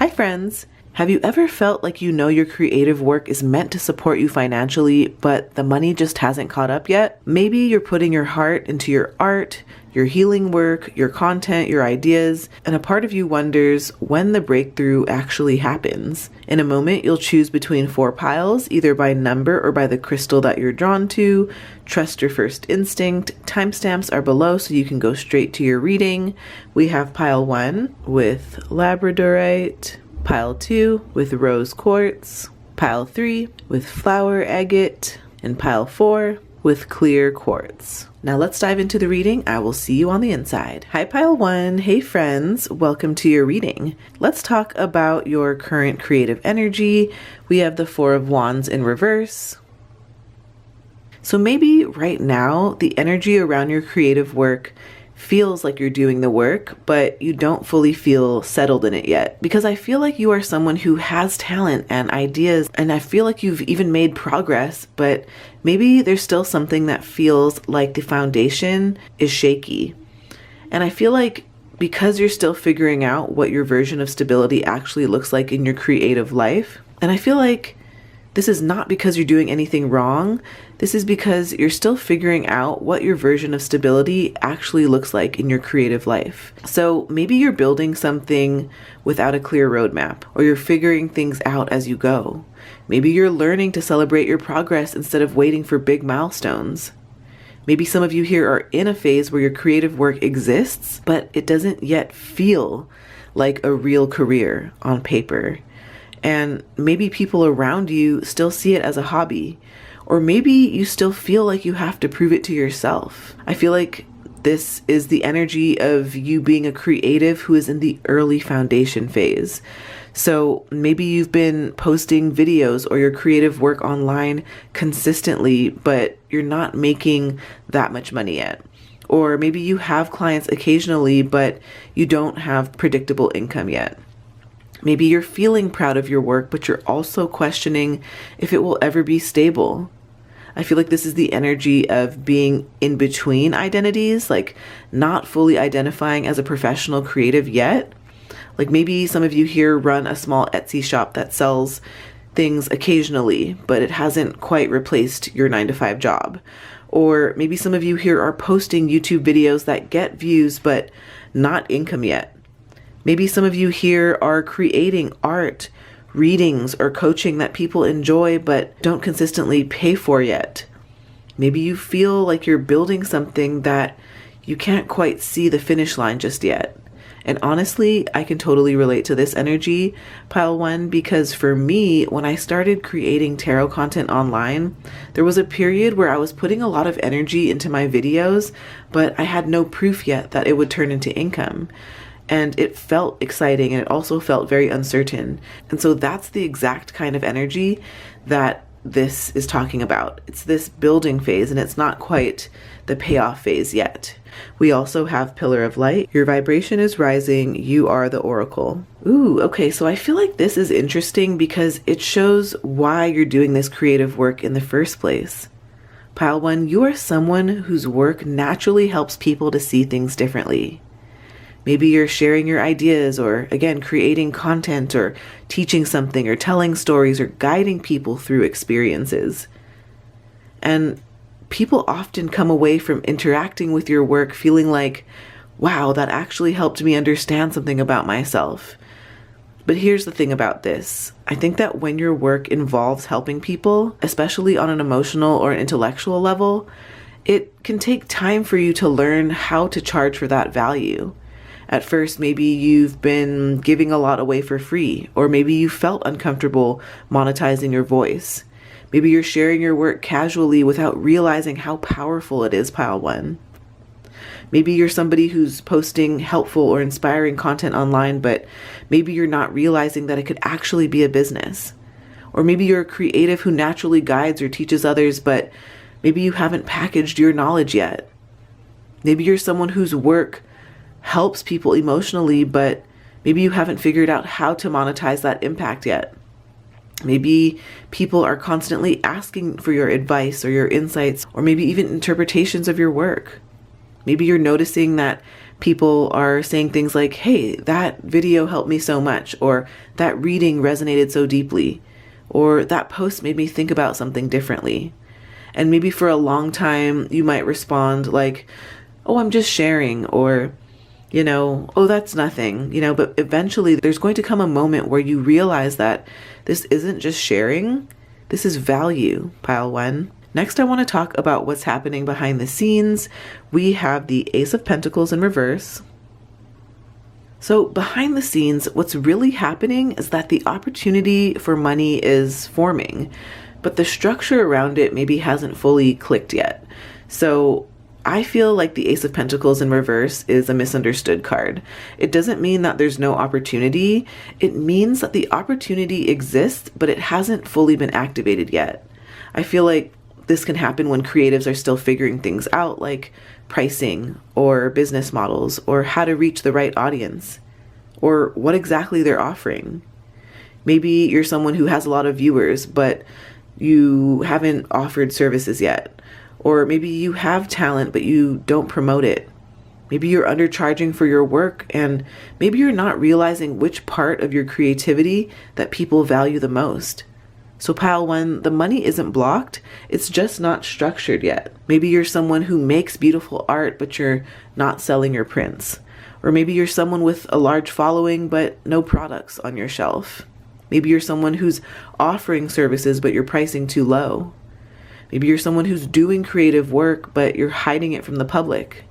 Hi friends! Have you ever felt like you know your creative work is meant to support you financially, but the money just hasn't caught up yet? Maybe you're putting your heart into your art, your healing work, your content, your ideas, and a part of you wonders when the breakthrough actually happens. In a moment, you'll choose between 4 piles, either by number or by the crystal that you're drawn to. Trust your first instinct. Timestamps are below so you can go straight to your reading. We have pile 1 with Labradorite, pile 2 with rose quartz, pile 3 with flower agate, and pile 4 with clear quartz. Now let's dive into the reading. I will see you on the inside. Hi pile 1. Hey friends, welcome to your reading. Let's talk about your current creative energy. We have the 4 of Wands in reverse. So maybe right now the energy around your creative work feels like you're doing the work, but you don't fully feel settled in it yet. Because I feel like you are someone who has talent and ideas, and I feel like you've even made progress, but maybe there's still something that feels like the foundation is shaky. And I feel like because you're still figuring out what your version of stability actually looks like in your creative life, and I feel like this is not because you're doing anything wrong. This is because you're still figuring out what your version of stability actually looks like in your creative life. So maybe you're building something without a clear roadmap, or you're figuring things out as you go. Maybe you're learning to celebrate your progress instead of waiting for big milestones. Maybe some of you here are in a phase where your creative work exists, but it doesn't yet feel like a real career on paper. And maybe people around you still see it as a hobby, or maybe you still feel like you have to prove it to yourself. I feel like this is the energy of you being a creative who is in the early foundation phase. So maybe you've been posting videos or your creative work online consistently, but you're not making that much money yet. Or maybe you have clients occasionally, but you don't have predictable income yet. Maybe you're feeling proud of your work, but you're also questioning if it will ever be stable. I feel like this is the energy of being in between identities, like not fully identifying as a professional creative yet. Like maybe some of you here run a small Etsy shop that sells things occasionally, but it hasn't quite replaced your 9-to-5 job. Or maybe some of you here are posting YouTube videos that get views, but not income yet. Maybe some of you here are creating art, readings, or coaching that people enjoy but don't consistently pay for yet. Maybe you feel like you're building something that you can't quite see the finish line just yet. And honestly, I can totally relate to this energy, pile 1, because for me, when I started creating tarot content online, there was a period where I was putting a lot of energy into my videos, but I had no proof yet that it would turn into income. And it felt exciting, and it also felt very uncertain. And so that's the exact kind of energy that this is talking about. It's this building phase, and it's not quite the payoff phase yet. We also have Pillar of Light. Your vibration is rising. You are the oracle. Ooh, okay, so I feel like this is interesting because it shows why you're doing this creative work in the first place. Pile 1, you are someone whose work naturally helps people to see things differently. Maybe you're sharing your ideas, or again, creating content, or teaching something, or telling stories, or guiding people through experiences. And people often come away from interacting with your work feeling like, wow, that actually helped me understand something about myself. But here's the thing about this. I think that when your work involves helping people, especially on an emotional or intellectual level, it can take time for you to learn how to charge for that value. At first, maybe you've been giving a lot away for free, or maybe you felt uncomfortable monetizing your voice. Maybe you're sharing your work casually without realizing how powerful it is, pile 1. Maybe you're somebody who's posting helpful or inspiring content online, but maybe you're not realizing that it could actually be a business. Or maybe you're a creative who naturally guides or teaches others, but maybe you haven't packaged your knowledge yet. Maybe you're someone whose work helps people emotionally, but maybe you haven't figured out how to monetize that impact yet. Maybe people are constantly asking for your advice or your insights, or maybe even interpretations of your work. Maybe you're noticing that People are saying things like, hey, that video helped me so much, or that reading resonated so deeply, or that post made me think about something differently. And maybe for a long time, you might respond like, oh, I'm just sharing, or, oh, that's nothing, but eventually there's going to come a moment where you realize that this isn't just sharing, this is value, pile one. Next, I want to talk about what's happening behind the scenes. We have the Ace of Pentacles in reverse. So behind the scenes, what's really happening is that the opportunity for money is forming, but the structure around it maybe hasn't fully clicked yet. So I feel like the Ace of Pentacles in reverse is a misunderstood card. It doesn't mean that there's no opportunity. It means that the opportunity exists, but it hasn't fully been activated yet. I feel like this can happen when creatives are still figuring things out, like pricing or business models or how to reach the right audience or what exactly they're offering. Maybe you're someone who has a lot of viewers, but you haven't offered services yet. Or maybe you have talent, but you don't promote it. Maybe you're undercharging for your work, and maybe you're not realizing which part of your creativity that people value the most. So pile one, the money isn't blocked, it's just not structured yet. Maybe you're someone who makes beautiful art, but you're not selling your prints. Or maybe you're someone with a large following, but no products on your shelf. Maybe you're someone who's offering services, but you're pricing too low. Maybe you're someone who's doing creative work, but you're hiding it from the public.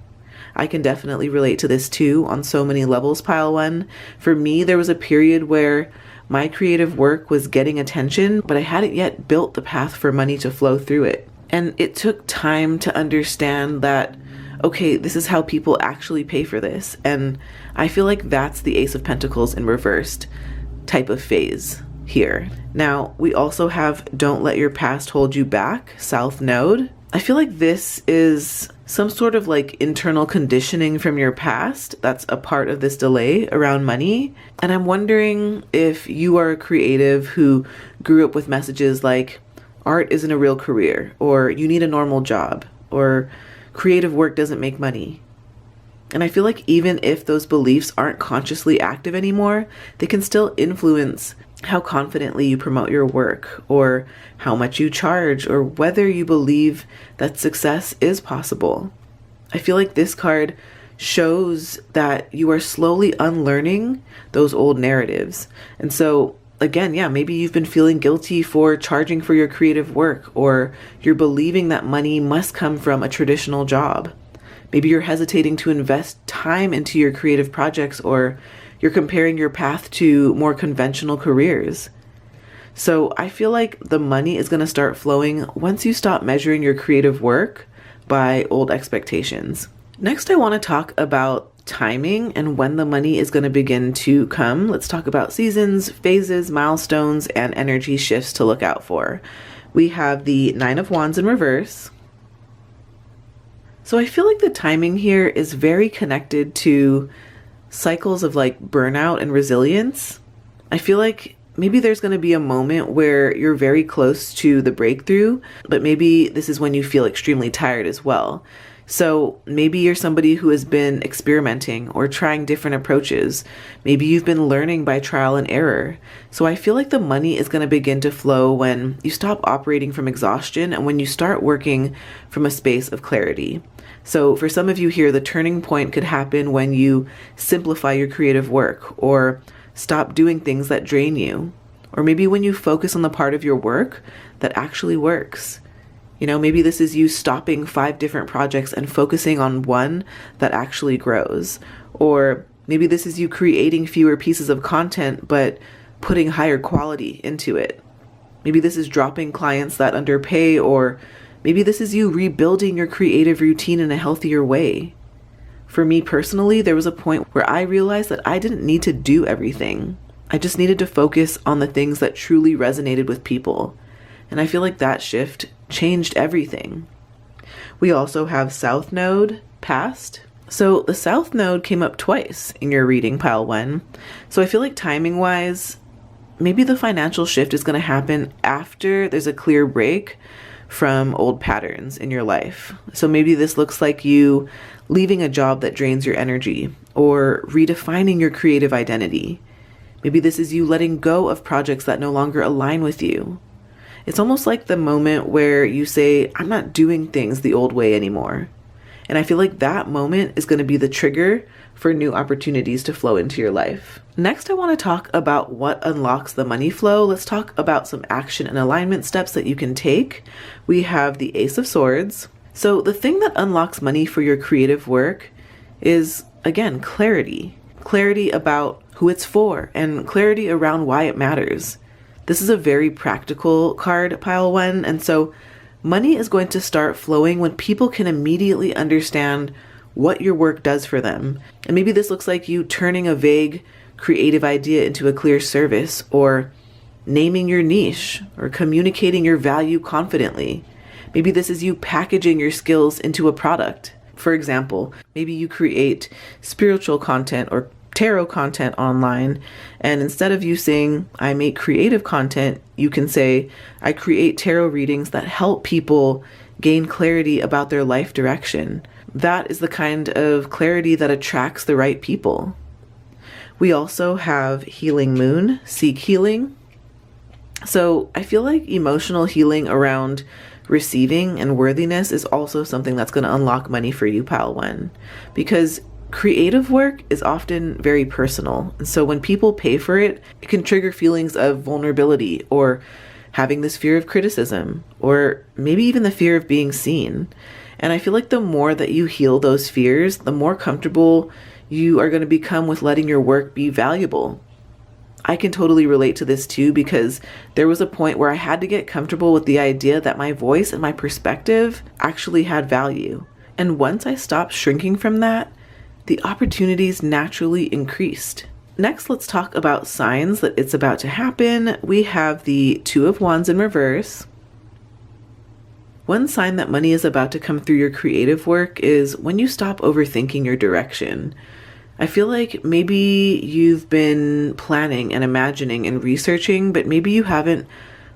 I can definitely relate to this too on so many levels, pile one. For me, there was a period where my creative work was getting attention, but I hadn't yet built the path for money to flow through it. And it took time to understand that, okay, this is how people actually pay for this. And I feel like that's the Ace of Pentacles in reversed type of phase here. Now, we also have Don't Let Your Past Hold You Back, South Node. I feel like this is some sort of like internal conditioning from your past that's a part of this delay around money. And I'm wondering if you are a creative who grew up with messages like art isn't a real career, or you need a normal job, or creative work doesn't make money. And I feel like even if those beliefs aren't consciously active anymore, they can still influence how confidently you promote your work, or how much you charge, or whether you believe that success is possible. I feel like this card shows that you are slowly unlearning those old narratives. And so again, yeah, maybe you've been feeling guilty for charging for your creative work, or you're believing that money must come from a traditional job. Maybe you're hesitating to invest time into your creative projects, or you're comparing your path to more conventional careers. So I feel like the money is going to start flowing once you stop measuring your creative work by old expectations. Next, I want to talk about timing and when the money is going to begin to come. Let's talk about seasons, phases, milestones, and energy shifts to look out for. We have the Nine of Wands in reverse. So I feel like the timing here is very connected to cycles of like burnout and resilience. I feel like maybe there's going to be a moment where you're very close to the breakthrough, but maybe this is when you feel extremely tired as well. So maybe you're somebody who has been experimenting or trying different approaches. Maybe you've been learning by trial and error. So I feel like the money is going to begin to flow when you stop operating from exhaustion and when you start working from a space of clarity. So for some of you here, the turning point could happen when you simplify your creative work, or stop doing things that drain you, or maybe when you focus on the part of your work that actually works. Maybe this is you stopping 5 different projects and focusing on one that actually grows. Or maybe this is you creating fewer pieces of content, but putting higher quality into it. Maybe this is dropping clients that underpay, or maybe this is you rebuilding your creative routine in a healthier way. For me personally, there was a point where I realized that I didn't need to do everything. I just needed to focus on the things that truly resonated with people. And I feel like that shift changed everything. We also have South Node, past. So the South Node came up twice in your reading, pile one. So I feel like timing wise, maybe the financial shift is going to happen after there's a clear break from old patterns in your life. So maybe this looks like you leaving a job that drains your energy or redefining your creative identity. Maybe this is you letting go of projects that no longer align with you. It's almost like the moment where you say, I'm not doing things the old way anymore. And I feel like that moment is going to be the trigger for new opportunities to flow into your life. Next, I want to talk about what unlocks the money flow. Let's talk about some action and alignment steps that you can take. We have the Ace of Swords. So the thing that unlocks money for your creative work is, again, clarity. Clarity about who it's for and clarity around why it matters. This is a very practical card, pile one. And so money is going to start flowing when people can immediately understand what your work does for them. And maybe this looks like you turning a vague creative idea into a clear service, or naming your niche, or communicating your value confidently. Maybe this is you packaging your skills into a product. For example, maybe you create spiritual content or tarot content online, and instead of you saying, I make creative content, you can say, I create tarot readings that help people gain clarity about their life direction. That is the kind of clarity that attracts the right people. We also have Healing Moon, seek healing. So I feel like emotional healing around receiving and worthiness is also something that's going to unlock money for you, pile one, because creative work is often very personal. And so when people pay for it, it can trigger feelings of vulnerability or having this fear of criticism, or maybe even the fear of being seen. And I feel like the more that you heal those fears, the more comfortable you are going to become with letting your work be valuable. I can totally relate to this too, because there was a point where I had to get comfortable with the idea that my voice and my perspective actually had value. And once I stopped shrinking from that, the opportunities naturally increased. Next, let's talk about signs that it's about to happen. We have the Two of Wands in reverse. One sign that money is about to come through your creative work is when you stop overthinking your direction. I feel like maybe you've been planning and imagining and researching, but maybe you haven't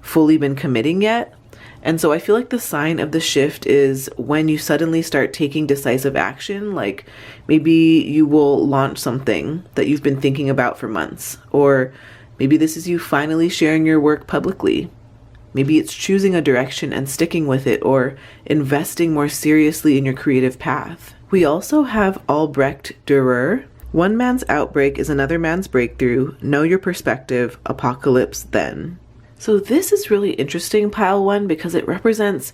fully been committing yet. And so I feel like the sign of the shift is when you suddenly start taking decisive action, like maybe you will launch something that you've been thinking about for months, or maybe this is you finally sharing your work publicly. Maybe it's choosing a direction and sticking with it, or investing more seriously in your creative path. We also have Albrecht Dürer. One man's outbreak is another man's breakthrough. Know your perspective. Apocalypse then. So this is really interesting, pile one, because it represents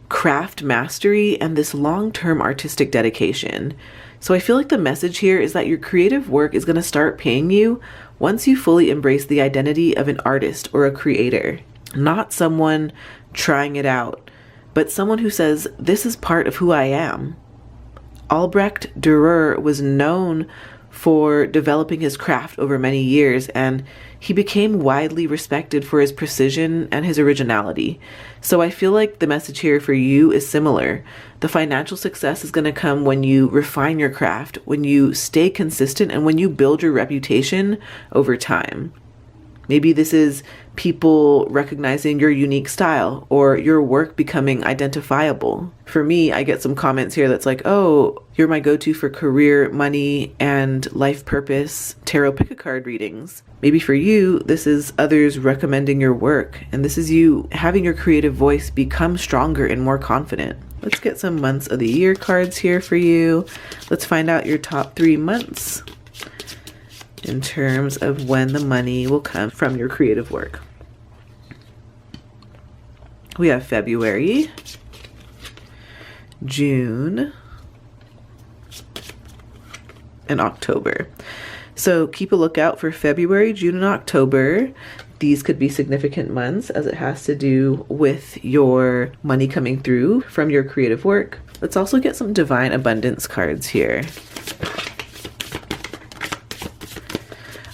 craft mastery and this long-term artistic dedication. So I feel like the message here is that your creative work is going to start paying you once you fully embrace the identity of an artist or a creator. Not someone trying it out, but someone who says, this is part of who I am. Albrecht Dürer was known for developing his craft over many years, and he became widely respected for his precision and his originality. So I feel like the message here for you is similar. The financial success is going to come when you refine your craft, when you stay consistent, and when you build your reputation over time. Maybe this is people recognizing your unique style or your work becoming identifiable. For me, I get some comments here that's like, oh, you're my go-to for career, money, and life purpose tarot pick-a-card readings. Maybe for you, this is others recommending your work, and this is you having your creative voice become stronger and more confident. Let's get some months of the year cards here for you. Let's find out your top 3 months in terms of when the money will come from your creative work. We have February, June, and October. So keep a lookout for February, June, and October. These could be significant months as it has to do with your money coming through from your creative work. Let's also get some divine abundance cards here.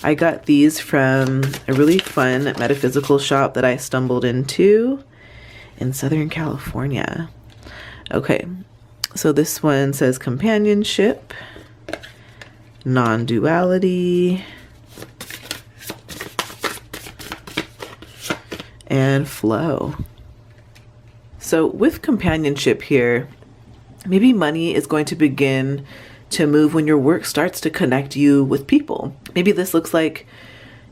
I got these from a really fun metaphysical shop that I stumbled into in Southern California. Okay, so this one says companionship, non-duality, and flow. So with companionship here, maybe money is going to begin to move when your work starts to connect you with people. Maybe this looks like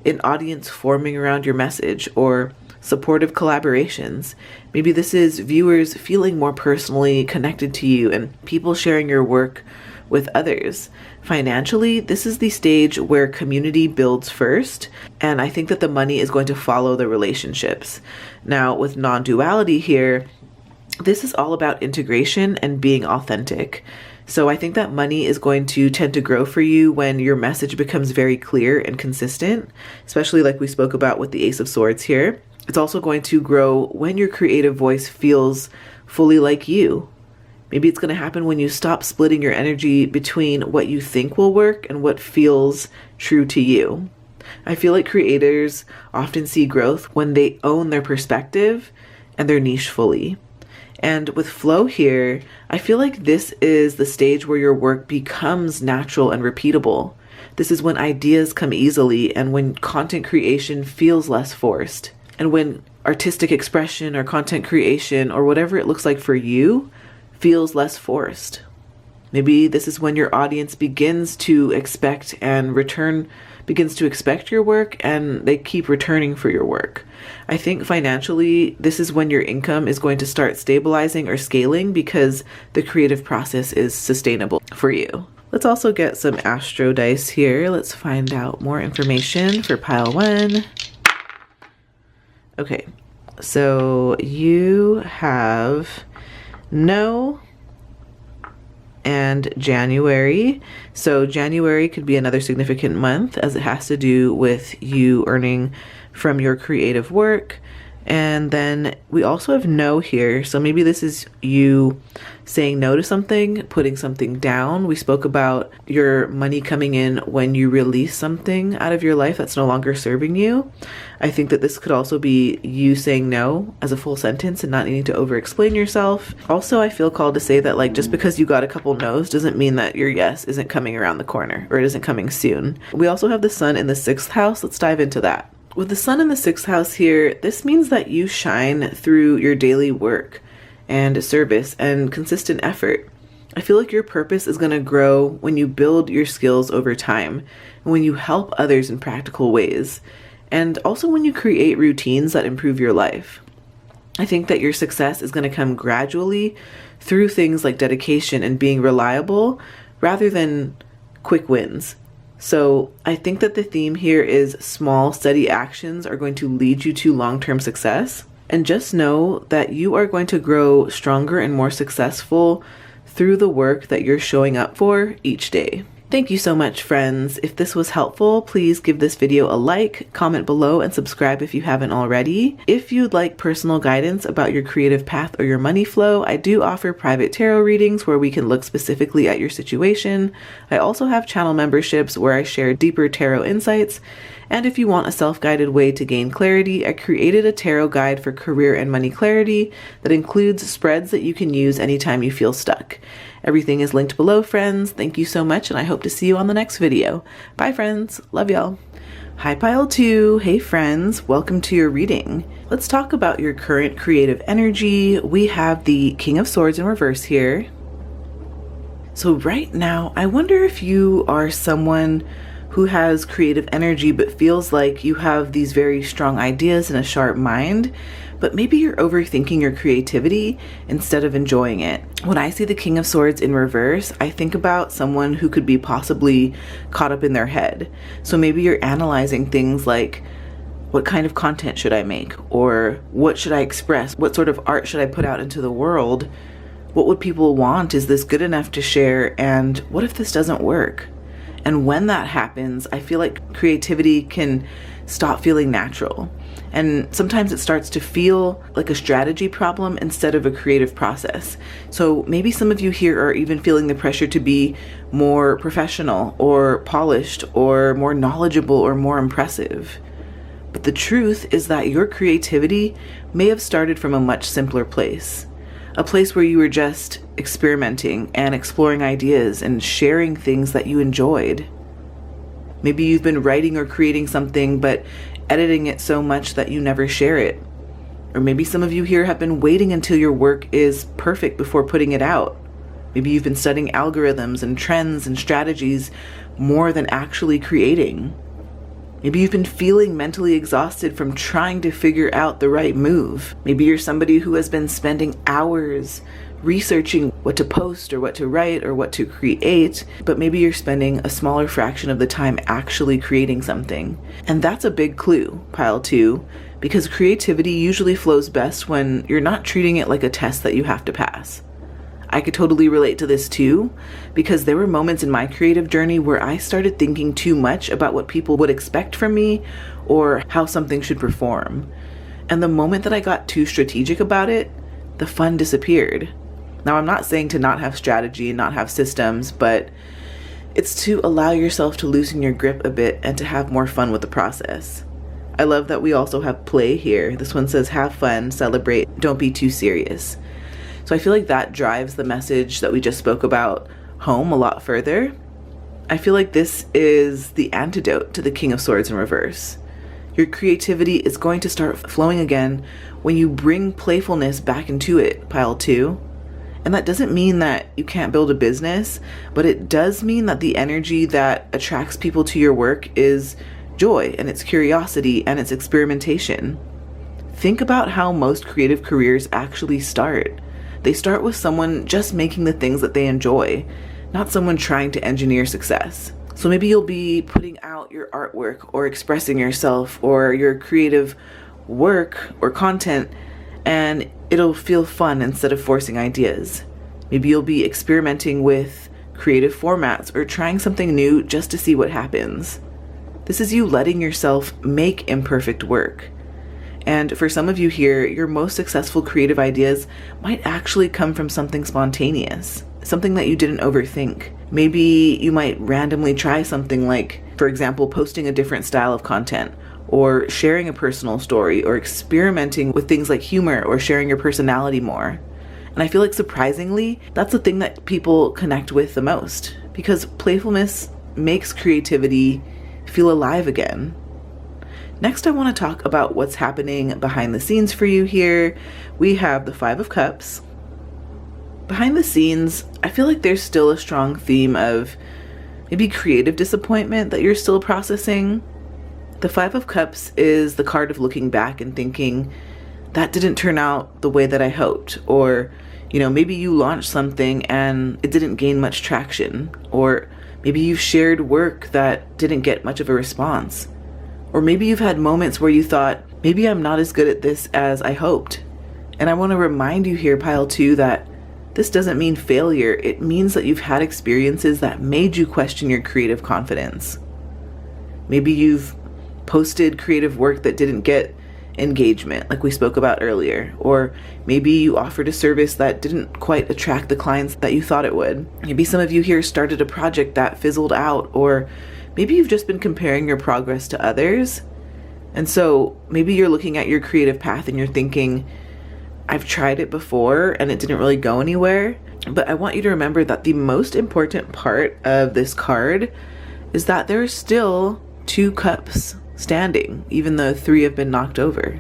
an audience forming around your message or supportive collaborations. Maybe this is viewers feeling more personally connected to you and people sharing your work with others. Financially, this is the stage where community builds first, and I think that the money is going to follow the relationships. Now, with non-duality here, this is all about integration and being authentic. So I think that money is going to tend to grow for you when your message becomes very clear and consistent, especially like we spoke about with the Ace of Swords here. It's also going to grow when your creative voice feels fully like you. Maybe it's going to happen when you stop splitting your energy between what you think will work and what feels true to you. I feel like creators often see growth when they own their perspective and their niche fully. And with flow here, I feel like this is the stage where your work becomes natural and repeatable. This is when ideas come easily and when content creation feels less forced. And when artistic expression or content creation or whatever it looks like for you feels less forced. Maybe this is when your audience begins to expect your work and they keep returning for your work. I think financially, this is when your income is going to start stabilizing or scaling because the creative process is sustainable for you. Let's also get some astro dice here. Let's find out more information for pile 1. Okay, so you have no and January. So January could be another significant month as it has to do with you earning from your creative work. And then we also have no here. So maybe this is you saying no to something, putting something down. We spoke about your money coming in when you release something out of your life that's no longer serving you. I think that this could also be you saying no as a full sentence and not needing to over-explain yourself. Also, I feel called to say that like just because you got a couple no's doesn't mean that your yes isn't coming around the corner or it isn't coming soon. We also have the sun in the 6th house. Let's dive into that. With the sun in the 6th house here, this means that you shine through your daily work and service and consistent effort. I feel like your purpose is going to grow when you build your skills over time and when you help others in practical ways, and also when you create routines that improve your life. I think that your success is going to come gradually through things like dedication and being reliable rather than quick wins. So I think that the theme here is small, steady actions are going to lead you to long-term success. And just know that you are going to grow stronger and more successful through the work that you're showing up for each day. Thank you so much, friends. If this was helpful, please give this video a like, comment below, and subscribe if you haven't already. If you'd like personal guidance about your creative path or your money flow, I do offer private tarot readings where we can look specifically at your situation. I also have channel memberships where I share deeper tarot insights. And if you want a self-guided way to gain clarity, I created a tarot guide for career and money clarity that includes spreads that you can use anytime you feel stuck. Everything is linked below, friends. Thank you so much, and I hope to see you on the next video. Bye, friends. Love y'all. Hi, pile 2. Hey, friends. Welcome to your reading. Let's talk about your current creative energy. We have the King of Swords in reverse here. So right now, I wonder if you are someone who has creative energy but feels like you have these very strong ideas and a sharp mind, but maybe you're overthinking your creativity instead of enjoying it. When I see the King of Swords in reverse, I think about someone who could be possibly caught up in their head. So maybe you're analyzing things like, what kind of content should I make? Or what should I express? What sort of art should I put out into the world? What would people want? Is this good enough to share? And what if this doesn't work? And when that happens, I feel like creativity can stop feeling natural. And sometimes it starts to feel like a strategy problem instead of a creative process. So maybe some of you here are even feeling the pressure to be more professional or polished or more knowledgeable or more impressive. But the truth is that your creativity may have started from a much simpler place. A place where you were just experimenting and exploring ideas and sharing things that you enjoyed. Maybe you've been writing or creating something but editing it so much that you never share it. Or maybe some of you here have been waiting until your work is perfect before putting it out. Maybe you've been studying algorithms and trends and strategies more than actually creating. Maybe you've been feeling mentally exhausted from trying to figure out the right move. Maybe you're somebody who has been spending hours researching what to post or what to write or what to create, but maybe you're spending a smaller fraction of the time actually creating something. And that's a big clue, pile 2, because creativity usually flows best when you're not treating it like a test that you have to pass. I could totally relate to this too, because there were moments in my creative journey where I started thinking too much about what people would expect from me or how something should perform. And the moment that I got too strategic about it, the fun disappeared. Now, I'm not saying to not have strategy and not have systems, but it's to allow yourself to loosen your grip a bit and to have more fun with the process. I love that we also have play here. This one says, have fun, celebrate, don't be too serious. So I feel like that drives the message that we just spoke about home a lot further. I feel like this is the antidote to the King of Swords in reverse. Your creativity is going to start flowing again when you bring playfulness back into it, pile 2. And that doesn't mean that you can't build a business, but it does mean that the energy that attracts people to your work is joy and it's curiosity and it's experimentation. Think about how most creative careers actually start. They start with someone just making the things that they enjoy, not someone trying to engineer success. So maybe you'll be putting out your artwork or expressing yourself or your creative work or content, and it'll feel fun instead of forcing ideas. Maybe you'll be experimenting with creative formats or trying something new just to see what happens. This is you letting yourself make imperfect work. And for some of you here, your most successful creative ideas might actually come from something spontaneous, something that you didn't overthink. Maybe you might randomly try something like, for example, posting a different style of content, or sharing a personal story, or experimenting with things like humor, or sharing your personality more. And I feel like surprisingly, that's the thing that people connect with the most, because playfulness makes creativity feel alive again. Next, I want to talk about what's happening behind the scenes for you here. We have the 5 of Cups. Behind the scenes, I feel like there's still a strong theme of maybe creative disappointment that you're still processing. The 5 of Cups is the card of looking back and thinking, that didn't turn out the way that I hoped. Or, maybe you launched something and it didn't gain much traction. Or maybe you've shared work that didn't get much of a response. Or maybe you've had moments where you thought, maybe I'm not as good at this as I hoped. And I want to remind you here, pile 2, that this doesn't mean failure. It means that you've had experiences that made you question your creative confidence. Maybe you've posted creative work that didn't get engagement, like we spoke about earlier. Or maybe you offered a service that didn't quite attract the clients that you thought it would. Maybe some of you here started a project that fizzled out, or maybe you've just been comparing your progress to others. And so maybe you're looking at your creative path and you're thinking, I've tried it before and it didn't really go anywhere. But I want you to remember that the most important part of this card is that there are still 2 cups standing, even though 3 have been knocked over.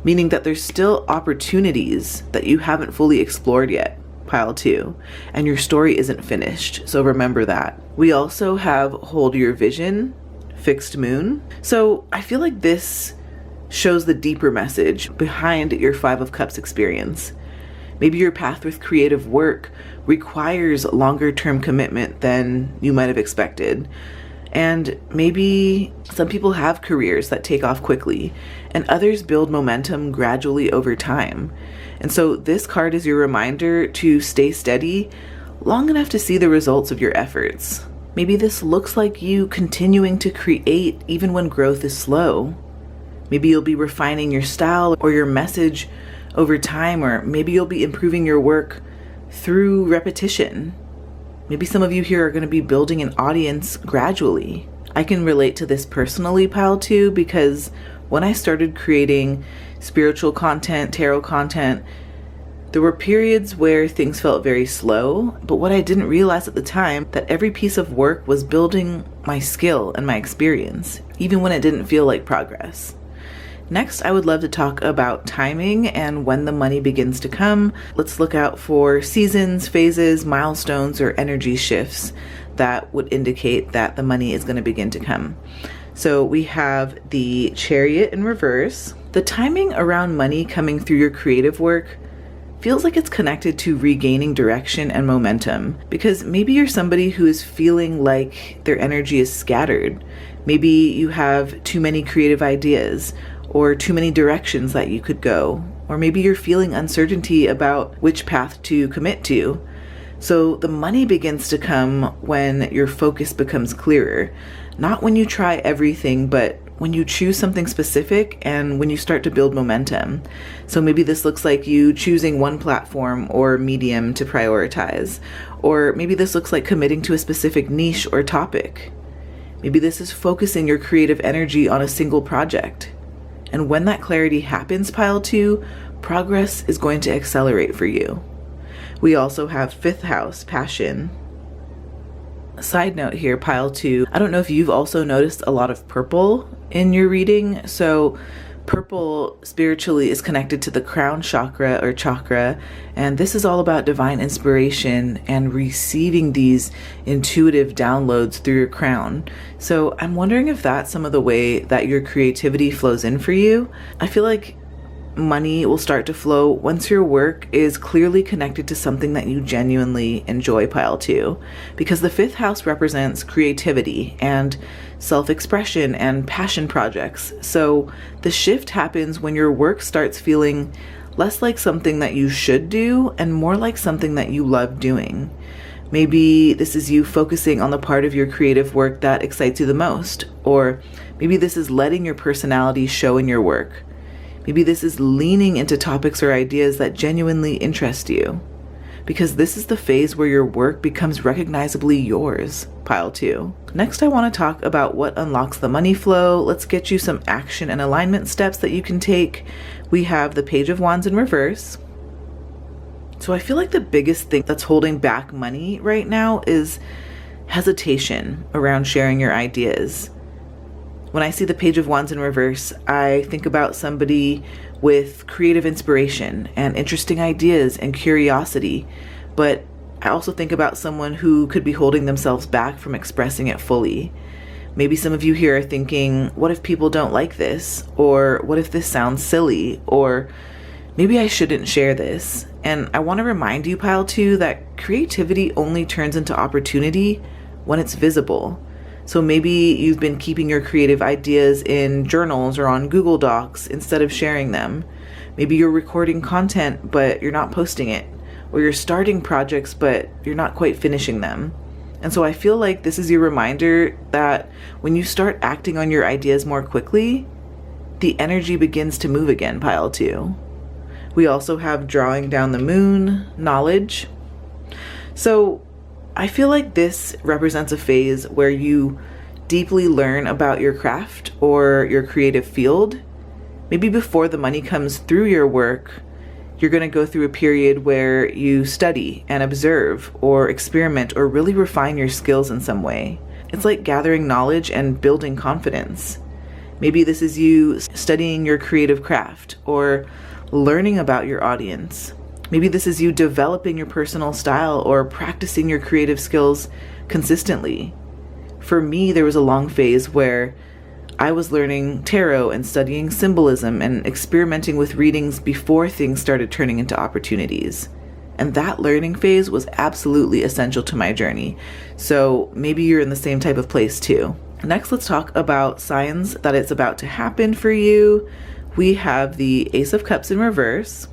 Meaning that there's still opportunities that you haven't fully explored yet, pile 2, and your story isn't finished. So remember that. We also have Hold Your Vision, Fixed Moon. So I feel like this shows the deeper message behind your 5 of Cups experience. Maybe your path with creative work requires longer term commitment than you might have expected. And maybe some people have careers that take off quickly and others build momentum gradually over time. And so this card is your reminder to stay steady long enough to see the results of your efforts. Maybe this looks like you continuing to create even when growth is slow. Maybe you'll be refining your style or your message over time, or maybe you'll be improving your work through repetition. Maybe some of you here are going to be building an audience gradually. I can relate to this personally, pile 2, because when I started creating spiritual content, tarot content, there were periods where things felt very slow, but what I didn't realize at the time, that every piece of work was building my skill and my experience, even when it didn't feel like progress. Next, I would love to talk about timing and when the money begins to come. Let's look out for seasons, phases, milestones, or energy shifts that would indicate that the money is going to begin to come. So we have the Chariot in reverse. The timing around money coming through your creative work feels like it's connected to regaining direction and momentum, because maybe you're somebody who is feeling like their energy is scattered. Maybe you have too many creative ideas or too many directions that you could go, or maybe you're feeling uncertainty about which path to commit to. So the money begins to come when your focus becomes clearer, not when you try everything, but when you choose something specific and when you start to build momentum. So maybe this looks like you choosing one platform or medium to prioritize, or maybe this looks like committing to a specific niche or topic. Maybe this is focusing your creative energy on a single project. And when that clarity happens, pile 2, progress is going to accelerate for you. We also have 5th house, passion. Side note here, pile 2, I don't know if you've also noticed a lot of purple in your reading. So purple spiritually is connected to the crown chakra or chakra, and this is all about divine inspiration and receiving these intuitive downloads through your crown. So I'm wondering if that's some of the way that your creativity flows in for you. I feel like money will start to flow once your work is clearly connected to something that you genuinely enjoy, pile 2, because the 5th house represents creativity and self-expression and passion projects. So the shift happens when your work starts feeling less like something that you should do and more like something that you love doing. Maybe this is you focusing on the part of your creative work that excites you the most, or maybe this is letting your personality show in your work. Maybe this is leaning into topics or ideas that genuinely interest you, because this is the phase where your work becomes recognizably yours, pile 2. Next, I want to talk about what unlocks the money flow. Let's get you some action and alignment steps that you can take. We have the Page of Wands in reverse. So I feel like the biggest thing that's holding back money right now is hesitation around sharing your ideas. When I see the Page of Wands in reverse, I think about somebody with creative inspiration and interesting ideas and curiosity, but I also think about someone who could be holding themselves back from expressing it fully. Maybe some of you here are thinking, what if people don't like this? Or what if this sounds silly? Or maybe I shouldn't share this. And I want to remind you, pile 2, that creativity only turns into opportunity when it's visible. So maybe you've been keeping your creative ideas in journals or on Google Docs instead of sharing them. Maybe you're recording content, but you're not posting it. Or you're starting projects, but you're not quite finishing them. And so I feel like this is your reminder that when you start acting on your ideas more quickly, the energy begins to move again, pile 2. We also have drawing down the moon, knowledge. So I feel like this represents a phase where you deeply learn about your craft or your creative field. Maybe before the money comes through your work, you're going to go through a period where you study and observe or experiment or really refine your skills in some way. It's like gathering knowledge and building confidence. Maybe this is you studying your creative craft or learning about your audience. Maybe this is you developing your personal style or practicing your creative skills consistently. For me, there was a long phase where I was learning tarot and studying symbolism and experimenting with readings before things started turning into opportunities. And that learning phase was absolutely essential to my journey. So maybe you're in the same type of place too. Next, let's talk about signs that it's about to happen for you. We have the Ace of Cups in reverse.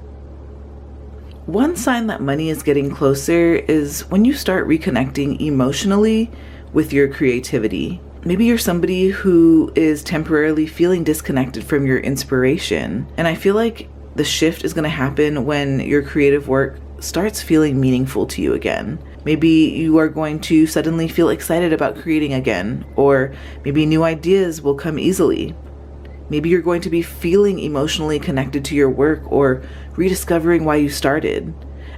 One sign that money is getting closer is when you start reconnecting emotionally with your creativity. Maybe you're somebody who is temporarily feeling disconnected from your inspiration. And I feel like the shift is going to happen when your creative work starts feeling meaningful to you again. Maybe you are going to suddenly feel excited about creating again, or maybe new ideas will come easily. Maybe you're going to be feeling emotionally connected to your work or rediscovering why you started.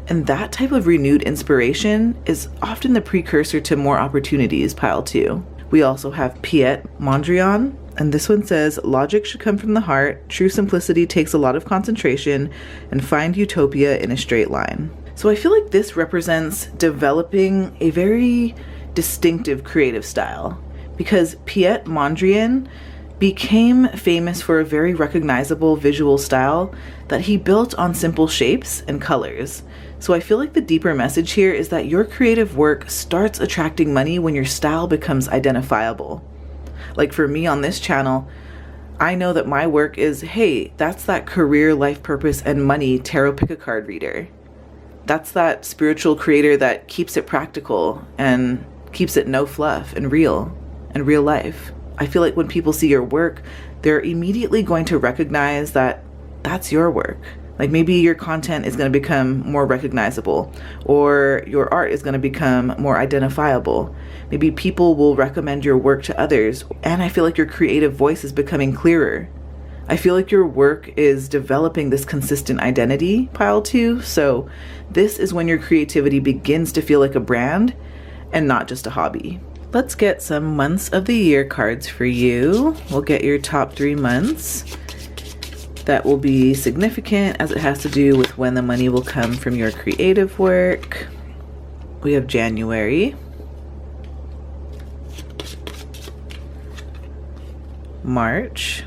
And that type of renewed inspiration is often the precursor to more opportunities, pile 2. We also have Piet Mondrian. And this one says, logic should come from the heart. True simplicity takes a lot of concentration, and find utopia in a straight line. So I feel like this represents developing a very distinctive creative style, because Piet Mondrian became famous for a very recognizable visual style that he built on simple shapes and colors. So I feel like the deeper message here is that your creative work starts attracting money when your style becomes identifiable. Like for me on this channel, I know that my work is, hey, that's that career, life purpose, and money tarot pick-a-card reader. That's that spiritual creator that keeps it practical and keeps it no fluff and real life. I feel like when people see your work, they're immediately going to recognize that that's your work. Like maybe your content is going to become more recognizable, or your art is going to become more identifiable. Maybe people will recommend your work to others, and I feel like your creative voice is becoming clearer. I feel like your work is developing this consistent identity, pile 2. So this is when your creativity begins to feel like a brand and not just a hobby. Let's get some months of the year cards for you. We'll get your top 3 months that will be significant, as it has to do with when the money will come from your creative work. We have January, March,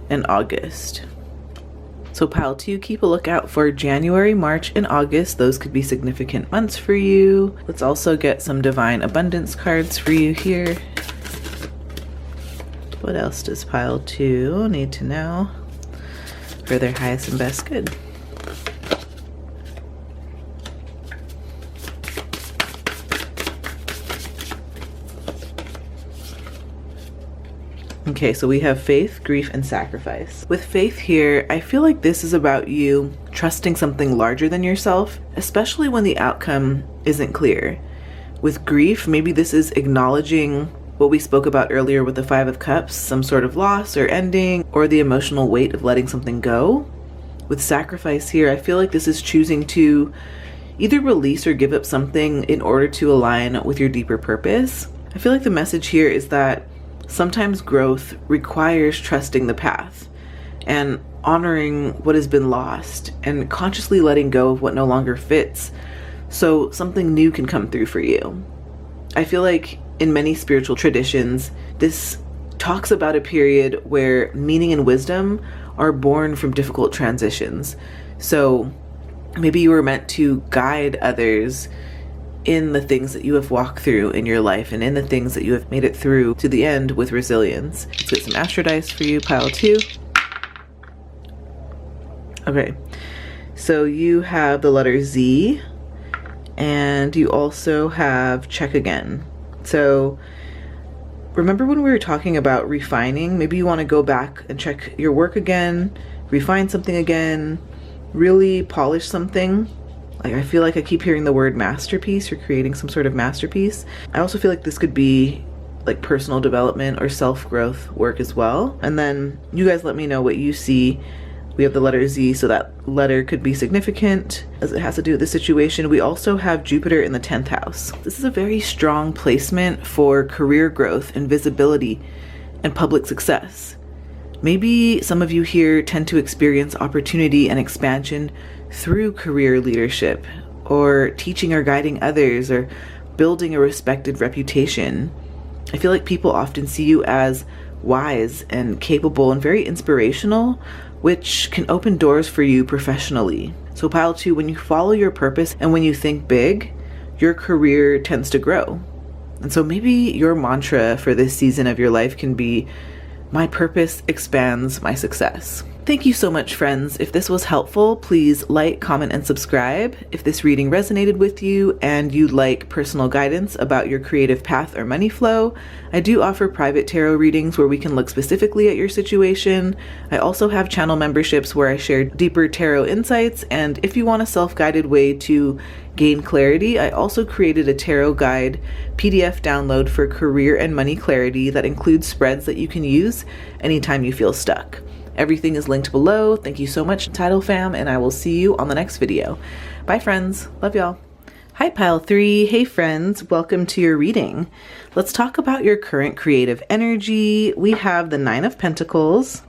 and August. So pile 2, keep a lookout for January, March, and August. Those could be significant months for you. Let's also get some divine abundance cards for you here. What else does pile 2 need to know for their highest and best good? Okay, so we have faith, grief, and sacrifice. With faith here, I feel like this is about you trusting something larger than yourself, especially when the outcome isn't clear. With grief, maybe this is acknowledging what we spoke about earlier with the 5 of Cups, some sort of loss or ending, or the emotional weight of letting something go. With sacrifice here, I feel like this is choosing to either release or give up something in order to align with your deeper purpose. I feel like the message here is that sometimes growth requires trusting the path and honoring what has been lost and consciously letting go of what no longer fits so something new can come through for you. I feel like in many spiritual traditions, this talks about a period where meaning and wisdom are born from difficult transitions. So maybe you were meant to guide others in the things that you have walked through in your life and in the things that you have made it through to the end with resilience. Let's get some astro dice for you, pile 2. Okay, so you have the letter Z, and you also have check again. So remember when we were talking about refining? Maybe you want to go back and check your work again, refine something again, really polish something. Like I feel like I keep hearing the word masterpiece. You're creating some sort of masterpiece. I also feel like this could be like personal development or self-growth work as well. And then you guys let me know what you see. We have the letter Z, so that letter could be significant as it has to do with the situation. We also have Jupiter in the 10th house. This is a very strong placement for career growth and visibility and public success. Maybe some of you here tend to experience opportunity and expansion through career leadership, or teaching or guiding others, or building a respected reputation. I feel like people often see you as wise and capable and very inspirational, which can open doors for you professionally. So pile 2, when you follow your purpose and when you think big, your career tends to grow. And so maybe your mantra for this season of your life can be, my purpose expands my success. Thank you so much, friends. If this was helpful, please like, comment, and subscribe. If this reading resonated with you and you'd like personal guidance about your creative path or money flow, I do offer private tarot readings where we can look specifically at your situation. I also have channel memberships where I share deeper tarot insights, and if you want a self-guided way to gain clarity, I also created a tarot guide PDF download for career and money clarity that includes spreads that you can use anytime you feel stuck. Everything is linked below. Thank you so much, Tidal fam, and I will see you on the next video. Bye, friends. Love y'all. Hi, Pile 3. Hey, friends. Welcome to your reading. Let's talk about your current creative energy. We have the Nine of Pentacles.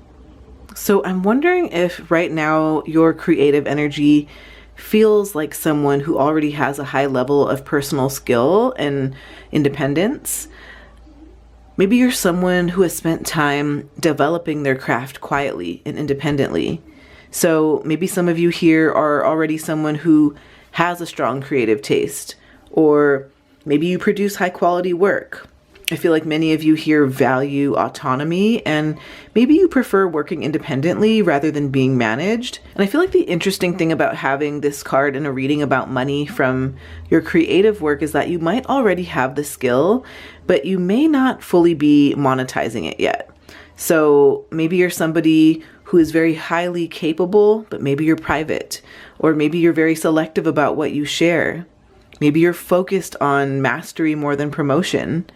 So I'm wondering if right now your creative energy feels like someone who already has a high level of personal skill and independence. Maybe you're someone who has spent time developing their craft quietly and independently. So maybe some of you here are already someone who has a strong creative taste, or maybe you produce high quality work. I feel like many of you here value autonomy, and maybe you prefer working independently rather than being managed. And I feel like the interesting thing about having this card in a reading about money from your creative work is that you might already have the skill, but you may not fully be monetizing it yet. So maybe you're somebody who is very highly capable, but maybe you're private, or maybe you're very selective about what you share. Maybe you're focused on mastery more than promotion.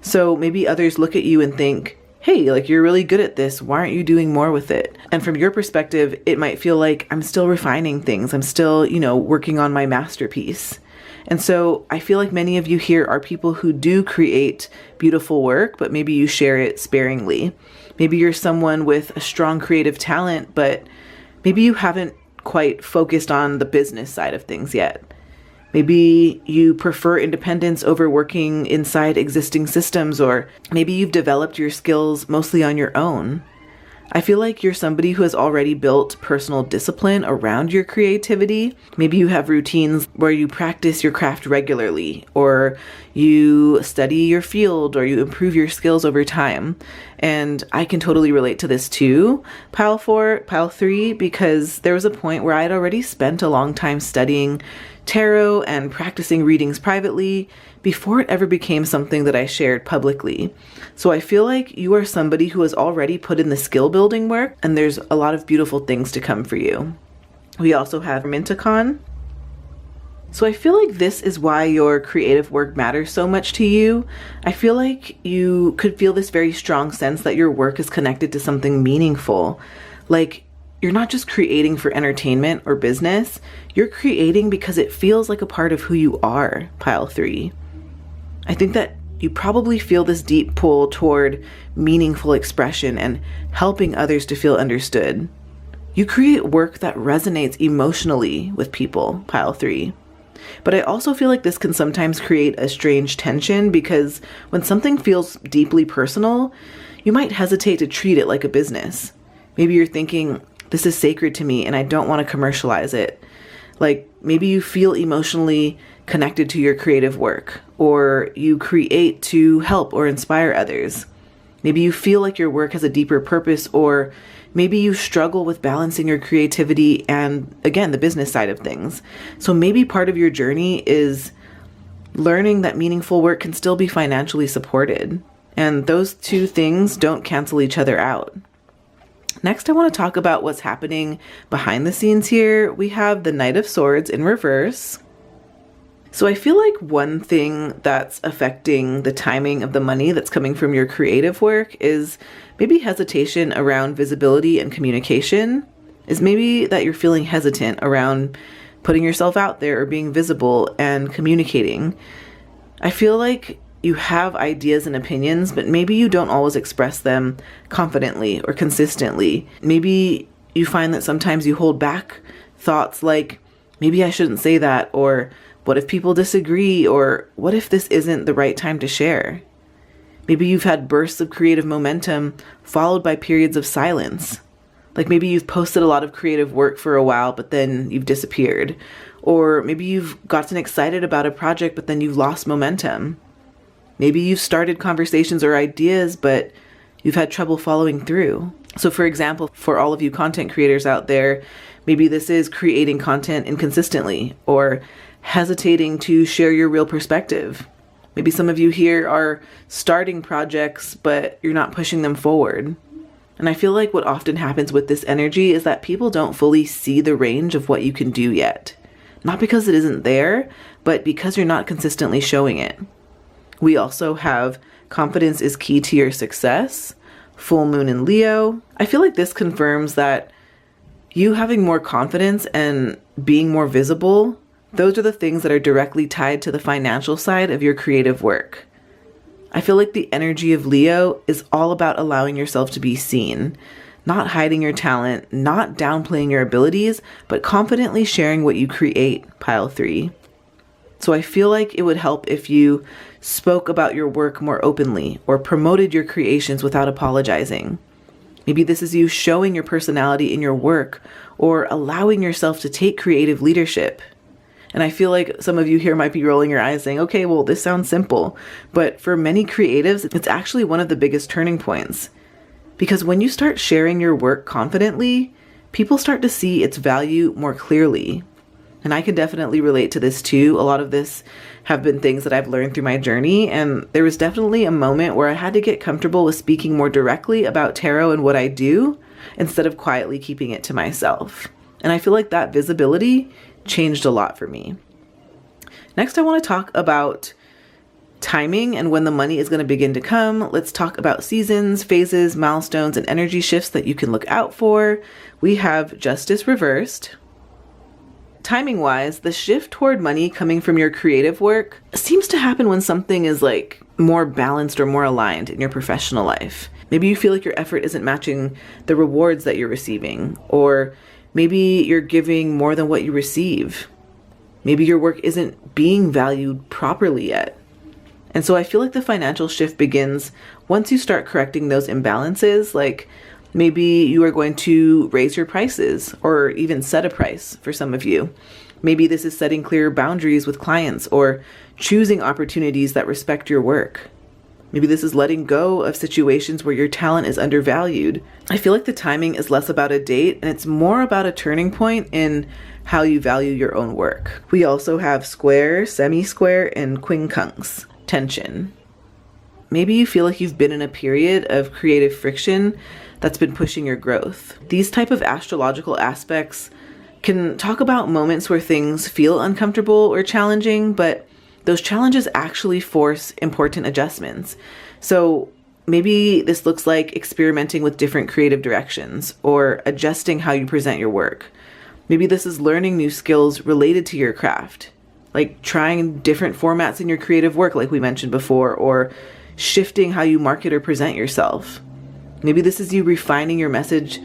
So maybe others look at you and think, hey, like you're really good at this. Why aren't you doing more with it? And from your perspective, it might feel like I'm still refining things. I'm still, working on my masterpiece. And so I feel like many of you here are people who do create beautiful work, but maybe you share it sparingly. Maybe you're someone with a strong creative talent, but maybe you haven't quite focused on the business side of things yet. Maybe you prefer independence over working inside existing systems, or maybe you've developed your skills mostly on your own. I feel like you're somebody who has already built personal discipline around your creativity. Maybe you have routines where you practice your craft regularly, or you study your field, or you improve your skills over time. And I can totally relate to this too, Pile 4, Pile 3, because there was a point where I had already spent a long time studying tarot and practicing readings privately before it ever became something that I shared publicly. So I feel like you are somebody who has already put in the skill building work, and there's a lot of beautiful things to come for you. We also have Minticon. So I feel like this is why your creative work matters so much to you. I feel like you could feel this very strong sense that your work is connected to something meaningful. Like, you're not just creating for entertainment or business, you're creating because it feels like a part of who you are, Pile 3. I think that you probably feel this deep pull toward meaningful expression and helping others to feel understood. You create work that resonates emotionally with people, Pile 3. But I also feel like this can sometimes create a strange tension, because when something feels deeply personal, you might hesitate to treat it like a business. Maybe you're thinking, this is sacred to me and I don't want to commercialize it. Like, maybe you feel emotionally connected to your creative work, or you create to help or inspire others. Maybe you feel like your work has a deeper purpose, or maybe you struggle with balancing your creativity and, again, the business side of things. So maybe part of your journey is learning that meaningful work can still be financially supported, and those two things don't cancel each other out. Next, I want to talk about what's happening behind the scenes here. We have the Knight of Swords in reverse. So I feel like one thing that's affecting the timing of the money that's coming from your creative work is maybe hesitation around visibility and communication. Is maybe that you're feeling hesitant around putting yourself out there or being visible and communicating. I feel like you have ideas and opinions, but maybe you don't always express them confidently or consistently. Maybe you find that sometimes you hold back thoughts like, maybe I shouldn't say that, or what if people disagree, or what if this isn't the right time to share? Maybe you've had bursts of creative momentum followed by periods of silence. Like, maybe you've posted a lot of creative work for a while, but then you've disappeared. Or maybe you've gotten excited about a project, but then you've lost momentum. Maybe you've started conversations or ideas, but you've had trouble following through. So for example, for all of you content creators out there, maybe this is creating content inconsistently, or hesitating to share your real perspective. Maybe some of you here are starting projects, but you're not pushing them forward. And I feel like what often happens with this energy is that people don't fully see the range of what you can do yet. Not because it isn't there, but because you're not consistently showing it. We also have confidence is key to your success, full moon in Leo. I feel like this confirms that you having more confidence and being more visible Those are the things that are directly tied to the financial side of your creative work. I feel like the energy of Leo is all about allowing yourself to be seen, not hiding your talent, not downplaying your abilities, but confidently sharing what you create, pile 3. So I feel like it would help if you spoke about your work more openly or promoted your creations without apologizing. Maybe this is you showing your personality in your work or allowing yourself to take creative leadership. And I feel like some of you here might be rolling your eyes saying, okay, well, this sounds simple. But for many creatives, it's actually one of the biggest turning points. Because when you start sharing your work confidently, people start to see its value more clearly. And I can definitely relate to this too. A lot of this have been things that I've learned through my journey. And there was definitely a moment where I had to get comfortable with speaking more directly about tarot and what I do, instead of quietly keeping it to myself. And I feel like that visibility changed a lot for me. Next, I want to talk about timing and when the money is going to begin to come. Let's talk about seasons, phases, milestones, and energy shifts that you can look out for. We have Justice reversed. Timing wise, the shift toward money coming from your creative work seems to happen when something is like more balanced or more aligned in your professional life. Maybe you feel like your effort isn't matching the rewards that you're receiving, or maybe you're giving more than what you receive. Maybe your work isn't being valued properly yet. And so I feel like the financial shift begins once you start correcting those imbalances. Like maybe you are going to raise your prices or even set a price for some of you. Maybe this is setting clear boundaries with clients or choosing opportunities that respect your work. Maybe this is letting go of situations where your talent is undervalued. I feel like the timing is less about a date and it's more about a turning point in how you value your own work. We also have square, semi-square, and quincunx, tension. Maybe you feel like you've been in a period of creative friction that's been pushing your growth. These type of astrological aspects can talk about moments where things feel uncomfortable or challenging, but those challenges actually force important adjustments. So maybe this looks like experimenting with different creative directions or adjusting how you present your work. Maybe this is learning new skills related to your craft, like trying different formats in your creative work, like we mentioned before, or shifting how you market or present yourself. Maybe this is you refining your message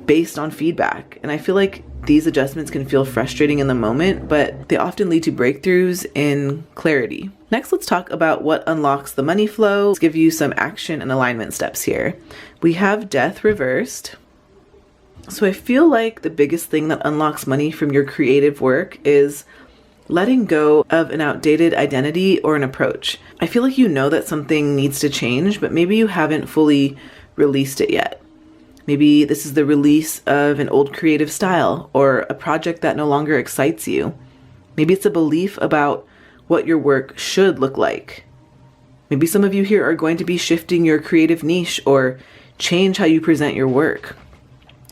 based on feedback. And I feel like these adjustments can feel frustrating in the moment, but they often lead to breakthroughs in clarity. Next, let's talk about what unlocks the money flow. Let's give you some action and alignment steps here. We have Death reversed. So I feel like the biggest thing that unlocks money from your creative work is letting go of an outdated identity or an approach. I feel like you know that something needs to change, but maybe you haven't fully released it yet. Maybe this is the release of an old creative style or a project that no longer excites you. Maybe it's a belief about what your work should look like. Maybe some of you here are going to be shifting your creative niche or change how you present your work.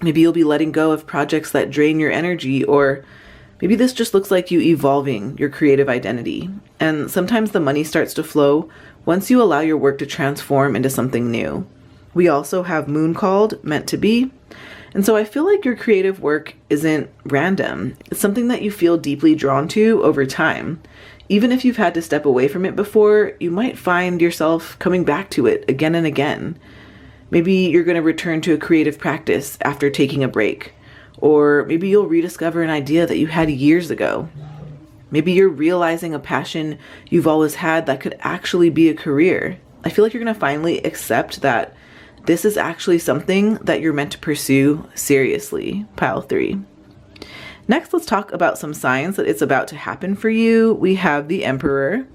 Maybe you'll be letting go of projects that drain your energy, or maybe this just looks like you evolving your creative identity. And sometimes the money starts to flow once you allow your work to transform into something new. We also have Moon called, meant to be. And so I feel like your creative work isn't random. It's something that you feel deeply drawn to over time. Even if you've had to step away from it before, you might find yourself coming back to it again and again. Maybe you're going to return to a creative practice after taking a break. Or maybe you'll rediscover an idea that you had years ago. Maybe you're realizing a passion you've always had that could actually be a career. I feel like you're going to finally accept that this is actually something that you're meant to pursue seriously, pile 3. Next, let's talk about some signs that it's about to happen for you. We have the Emperor.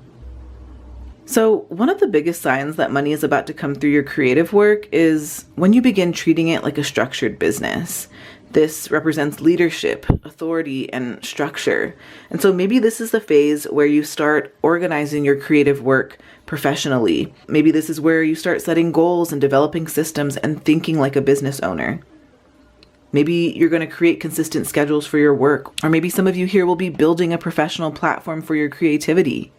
So one of the biggest signs that money is about to come through your creative work is when you begin treating it like a structured business. This represents leadership, authority, and structure. And so maybe this is the phase where you start organizing your creative work professionally. Maybe this is where you start setting goals and developing systems and thinking like a business owner. Maybe you're going to create consistent schedules for your work. Or maybe some of you here will be building a professional platform for your creativity.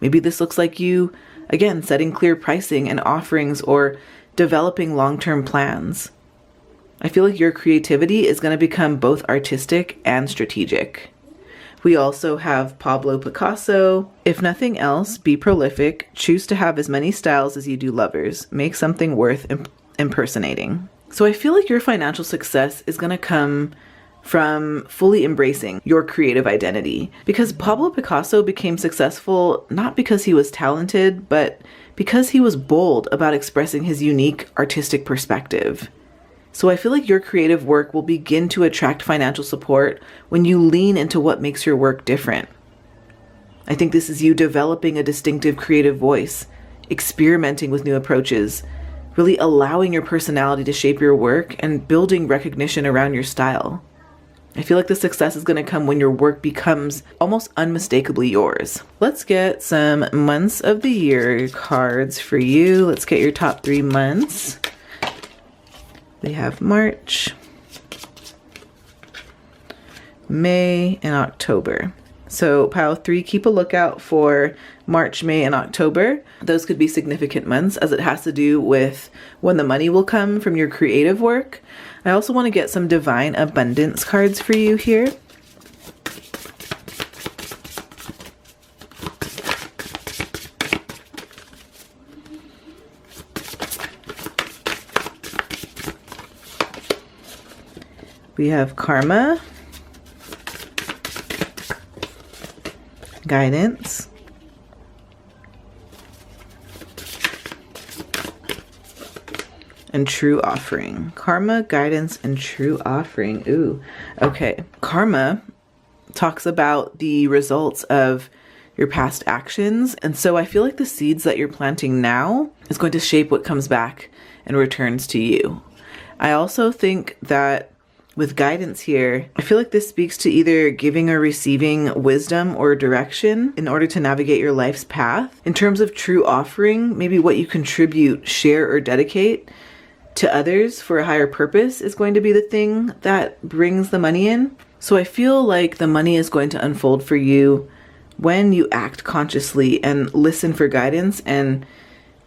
Maybe this looks like you, again, setting clear pricing and offerings or developing long-term plans. I feel like your creativity is going to become both artistic and strategic. We also have Pablo Picasso. If nothing else, be prolific. Choose to have as many styles as you do lovers. Make something worth impersonating. So I feel like your financial success is going to come from fully embracing your creative identity. Because Pablo Picasso became successful not because he was talented, but because he was bold about expressing his unique artistic perspective. So I feel like your creative work will begin to attract financial support when you lean into what makes your work different. I think this is you developing a distinctive creative voice, experimenting with new approaches, really allowing your personality to shape your work and building recognition around your style. I feel like the success is going to come when your work becomes almost unmistakably yours. Let's get some months of the year cards for you. Let's get your top 3 months. We have March, May, and October. So pile 3, keep a lookout for March, May, and October. Those could be significant months as it has to do with when the money will come from your creative work. I also want to get some divine abundance cards for you here. We have karma, guidance, and true offering. Karma, guidance, and true offering. Ooh, okay. Karma talks about the results of your past actions. And so I feel like the seeds that you're planting now is going to shape what comes back and returns to you. I also think that with guidance here, I feel like this speaks to either giving or receiving wisdom or direction in order to navigate your life's path. In terms of true offering, maybe what you contribute, share, or dedicate to others for a higher purpose is going to be the thing that brings the money in. So I feel like the money is going to unfold for you when you act consciously and listen for guidance and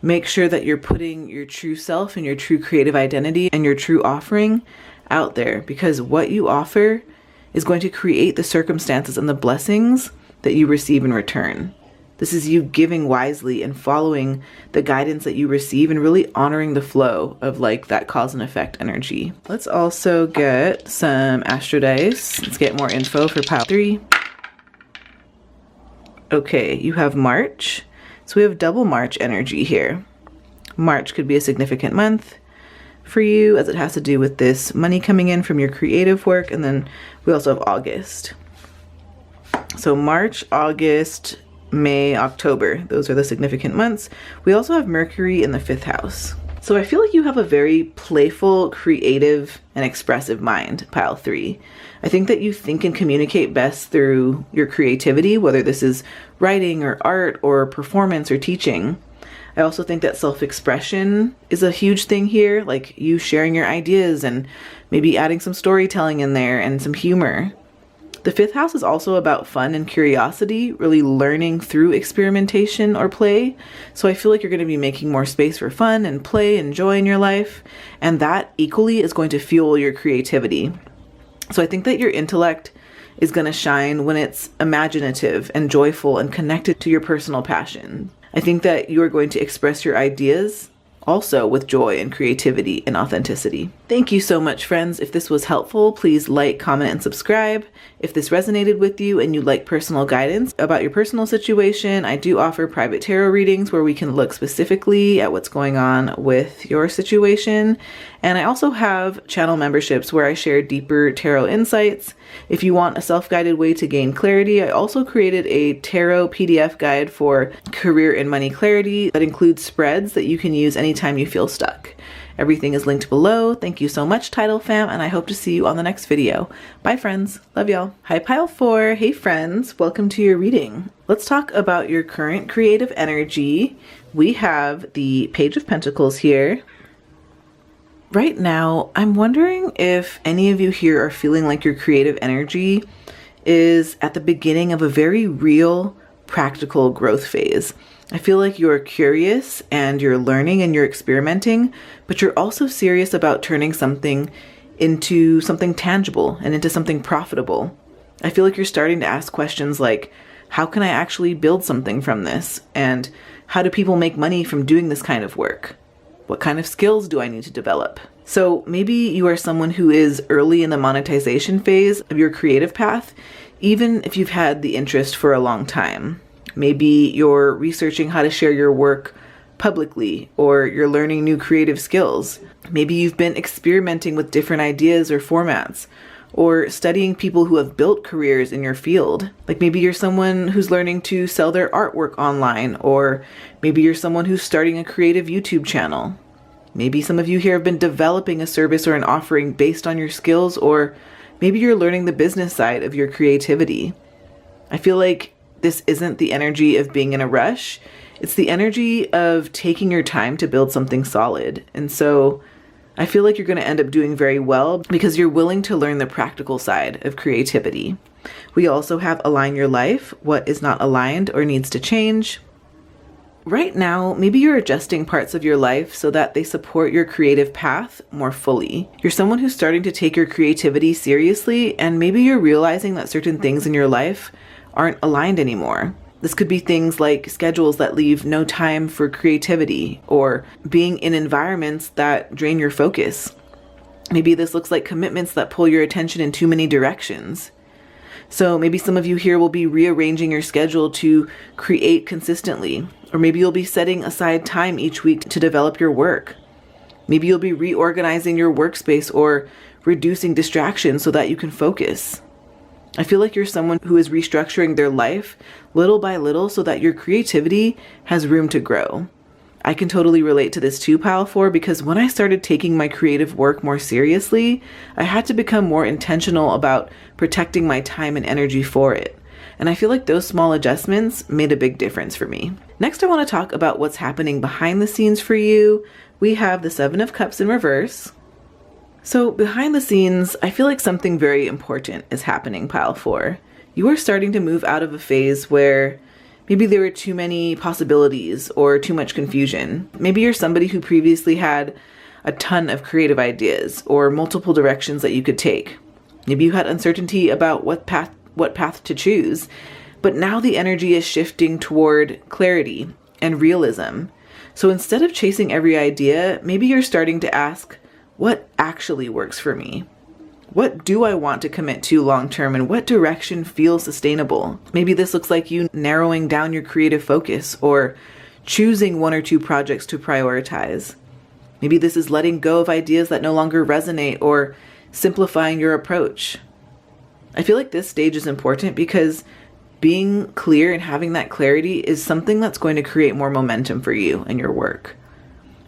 make sure that you're putting your true self and your true creative identity and your true offering out there, because what you offer is going to create the circumstances and the blessings that you receive in return. This is you giving wisely and following the guidance that you receive and really honoring the flow of like that cause and effect energy. Let's also get some astro dice. Let's get more info for pile 3. Okay, you have March. So we have double March energy here. March could be a significant month for you as it has to do with this money coming in from your creative work. And then we also have August. So March, August, May, October, those are the significant months. We also have Mercury in the 5th house. So I feel like you have a very playful, creative, and expressive mind, pile 3. I think that you think and communicate best through your creativity, whether this is writing or art or performance or teaching. I also think that self-expression is a huge thing here, like you sharing your ideas and maybe adding some storytelling in there and some humor. The 5th house is also about fun and curiosity, really learning through experimentation or play. So I feel like you're going to be making more space for fun and play and joy in your life. And that equally is going to fuel your creativity. So I think that your intellect is going to shine when it's imaginative and joyful and connected to your personal passion. I think that you are going to express your ideas also with joy and creativity and authenticity. Thank you so much, friends. If this was helpful, please like, comment, and subscribe. If this resonated with you and you'd like personal guidance about your personal situation, I do offer private tarot readings where we can look specifically at what's going on with your situation. And I also have channel memberships where I share deeper tarot insights. If you want a self-guided way to gain clarity, I also created a tarot PDF guide for career and money clarity that includes spreads that you can use anytime you feel stuck. Everything is linked below. Thank you so much, Title Fam, and I hope to see you on the next video. Bye, friends. Love y'all. Hi, Pile 4. Hey, friends. Welcome to your reading. Let's talk about your current creative energy. We have the Page of Pentacles here. Right now, I'm wondering if any of you here are feeling like your creative energy is at the beginning of a very real, practical growth phase. I feel like you're curious and you're learning and you're experimenting, but you're also serious about turning something into something tangible and into something profitable. I feel like you're starting to ask questions like, how can I actually build something from this? And how do people make money from doing this kind of work? What kind of skills do I need to develop? So maybe you are someone who is early in the monetization phase of your creative path, even if you've had the interest for a long time. Maybe you're researching how to share your work publicly, or you're learning new creative skills. Maybe you've been experimenting with different ideas or formats, or studying people who have built careers in your field. Like maybe you're someone who's learning to sell their artwork online, or maybe you're someone who's starting a creative YouTube channel. Maybe some of you here have been developing a service or an offering based on your skills, or maybe you're learning the business side of your creativity. I feel like this isn't the energy of being in a rush. It's the energy of taking your time to build something solid. And so I feel like you're going to end up doing very well because you're willing to learn the practical side of creativity. We also have align your life, what is not aligned or needs to change. Right now, maybe you're adjusting parts of your life so that they support your creative path more fully. You're someone who's starting to take your creativity seriously, and maybe you're realizing that certain things in your life aren't aligned anymore. This could be things like schedules that leave no time for creativity, or being in environments that drain your focus. Maybe this looks like commitments that pull your attention in too many directions. So maybe some of you here will be rearranging your schedule to create consistently, or maybe you'll be setting aside time each week to develop your work. Maybe you'll be reorganizing your workspace or reducing distractions so that you can focus. I feel like you're someone who is restructuring their life little by little so that your creativity has room to grow. I can totally relate to this too, Pile 4, because when I started taking my creative work more seriously, I had to become more intentional about protecting my time and energy for it. And I feel like those small adjustments made a big difference for me. Next, I want to talk about what's happening behind the scenes for you. We have the 7 of Cups in reverse. So behind the scenes, I feel like something very important is happening, Pile 4. You are starting to move out of a phase where maybe there were too many possibilities or too much confusion. Maybe you're somebody who previously had a ton of creative ideas or multiple directions that you could take. Maybe you had uncertainty about what path to choose, but now the energy is shifting toward clarity and realism. So instead of chasing every idea, maybe you're starting to ask, what actually works for me? What do I want to commit to long term, and what direction feels sustainable? Maybe this looks like you narrowing down your creative focus or choosing 1 or 2 projects to prioritize. Maybe this is letting go of ideas that no longer resonate or simplifying your approach. I feel like this stage is important because being clear and having that clarity is something that's going to create more momentum for you and your work.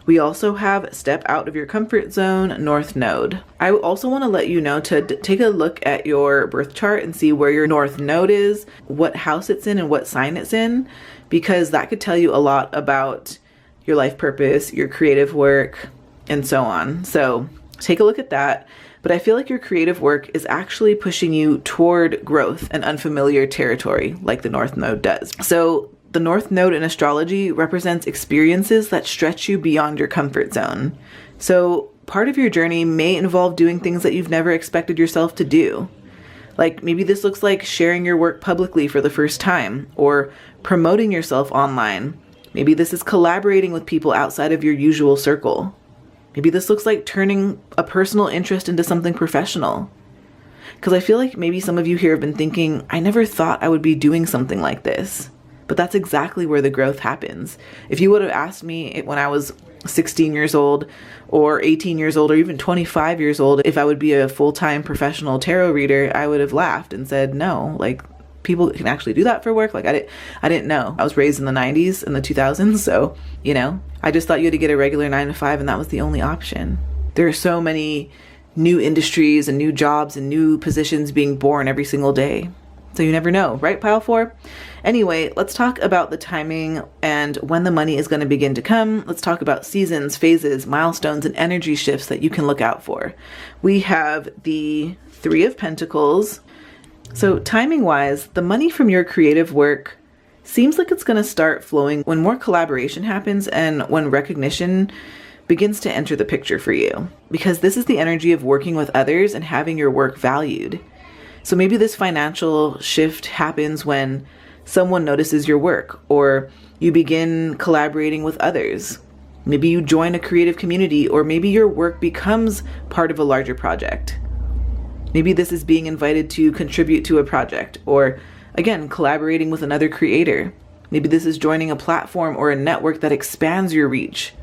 We also have step out of your comfort zone, North Node. I also want to let you know to take a look at your birth chart and see where your North Node is, what house it's in, and what sign it's in, because that could tell you a lot about your life purpose, your creative work, and so on. So take a look at that. But I feel like your creative work is actually pushing you toward growth and unfamiliar territory, like the North Node does. So the North Node in astrology represents experiences that stretch you beyond your comfort zone. So part of your journey may involve doing things that you've never expected yourself to do. Like maybe this looks like sharing your work publicly for the first time, or promoting yourself online. Maybe this is collaborating with people outside of your usual circle. Maybe this looks like turning a personal interest into something professional. Because I feel like maybe some of you here have been thinking, I never thought I would be doing something like this. But that's exactly where the growth happens. If you would have asked me when I was 16 years old or 18 years old or even 25 years old if I would be a full-time professional tarot reader, I would have laughed and said, no, like people can actually do that for work. Like I didn't know. I was raised in the 90s and the 2000s. So, I just thought you had to get a regular 9 to 5 and that was the only option. There are so many new industries and new jobs and new positions being born every single day. So you never know, right, Pile 4? Anyway, let's talk about the timing and when the money is going to begin to come. Let's talk about seasons, phases, milestones, and energy shifts that you can look out for. We have the 3 of Pentacles. So timing-wise, the money from your creative work seems like it's going to start flowing when more collaboration happens and when recognition begins to enter the picture for you. Because this is the energy of working with others and having your work valued. So maybe this financial shift happens when someone notices your work, or you begin collaborating with others. Maybe you join a creative community, or maybe your work becomes part of a larger project. Maybe this is being invited to contribute to a project, or again, collaborating with another creator. Maybe this is joining a platform or a network that expands your reach.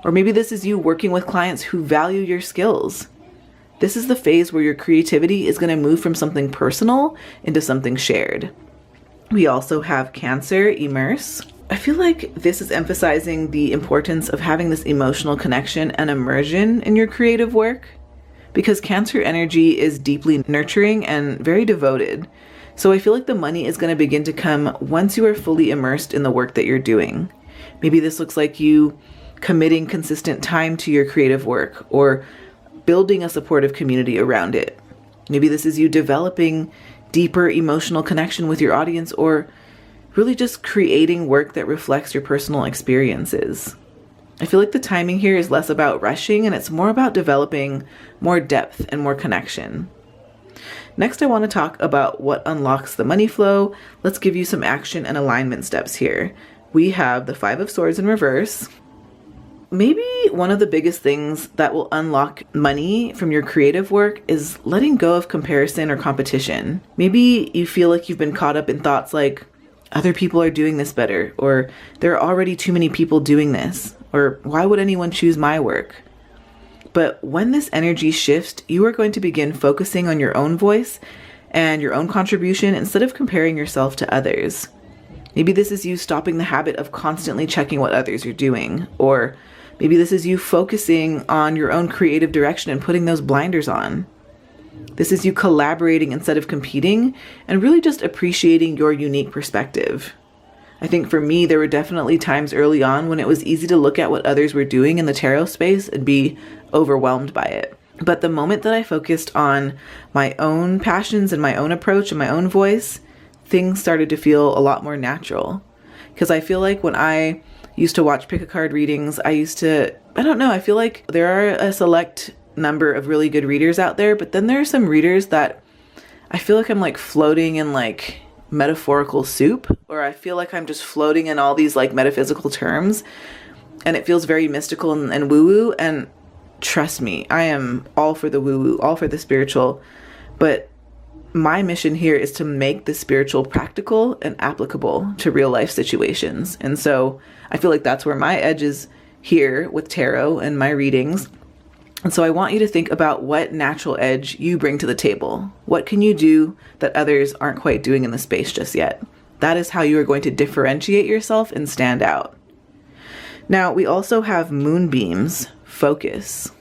Or maybe this is you working with clients who value your skills. This is the phase where your creativity is going to move from something personal into something shared. We also have Cancer, Immerse. I feel like this is emphasizing the importance of having this emotional connection and immersion in your creative work, because Cancer energy is deeply nurturing and very devoted. So I feel like the money is going to begin to come once you are fully immersed in the work that you're doing. Maybe this looks like you committing consistent time to your creative work, or building a supportive community around it. Maybe this is you developing deeper emotional connection with your audience, or really just creating work that reflects your personal experiences. I feel like the timing here is less about rushing, and it's more about developing more depth and more connection. Next, I want to talk about what unlocks the money flow. Let's give you some action and alignment steps here. We have the Five of Swords in reverse. Maybe one of the biggest things that will unlock money from your creative work is letting go of comparison or competition. Maybe you feel like you've been caught up in thoughts like, other people are doing this better, or there are already too many people doing this, or why would anyone choose my work? But when this energy shifts, you are going to begin focusing on your own voice and your own contribution instead of comparing yourself to others. Maybe this is you stopping the habit of constantly checking what others are doing, or maybe this is you focusing on your own creative direction and putting those blinders on. This is you collaborating instead of competing, and really just appreciating your unique perspective. I think for me, there were definitely times early on when it was easy to look at what others were doing in the tarot space and be overwhelmed by it. But the moment that I focused on my own passions and my own approach and my own voice, things started to feel a lot more natural. Because I feel like when I used to watch pick-a-card readings, I feel like there are a select number of really good readers out there, but then there are some readers that I feel like I'm like floating in like metaphorical soup, or I feel like I'm just floating in all these like metaphysical terms, and it feels very mystical and woo-woo. And trust me, I am all for the woo-woo, all for the spiritual, but my mission here is to make the spiritual practical and applicable to real life situations. And so I feel like that's where my edge is here with tarot and my readings. And so I want you to think about what natural edge you bring to the table. What can you do that others aren't quite doing in the space just yet? That is how you are going to differentiate yourself and stand out. Now, we also have moonbeams, focus.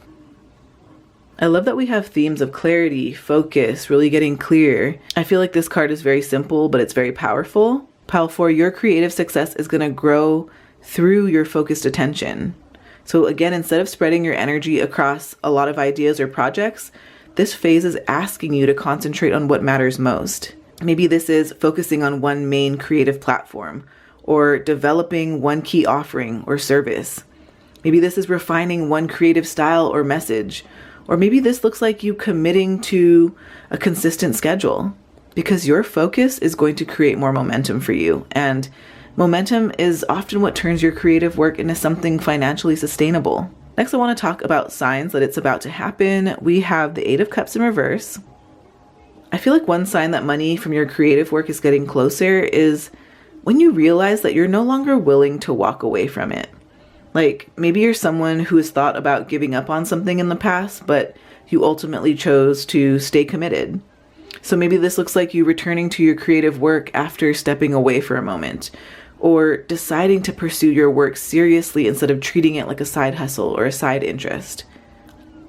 I love that we have themes of clarity, focus, really getting clear. I feel like this card is very simple, but it's very powerful. Pile 4, your creative success is going to grow through your focused attention. So again, instead of spreading your energy across a lot of ideas or projects, this phase is asking you to concentrate on what matters most. Maybe this is focusing on one main creative platform, or developing one key offering or service. Maybe this is refining one creative style or message. Or maybe this looks like you committing to a consistent schedule, because your focus is going to create more momentum for you. And momentum is often what turns your creative work into something financially sustainable. Next, I want to talk about signs that it's about to happen. We have the 8 of Cups in reverse. I feel like one sign that money from your creative work is getting closer is when you realize that you're no longer willing to walk away from it. Like, maybe you're someone who has thought about giving up on something in the past, but you ultimately chose to stay committed. So maybe this looks like you returning to your creative work after stepping away for a moment, or deciding to pursue your work seriously instead of treating it like a side hustle or a side interest.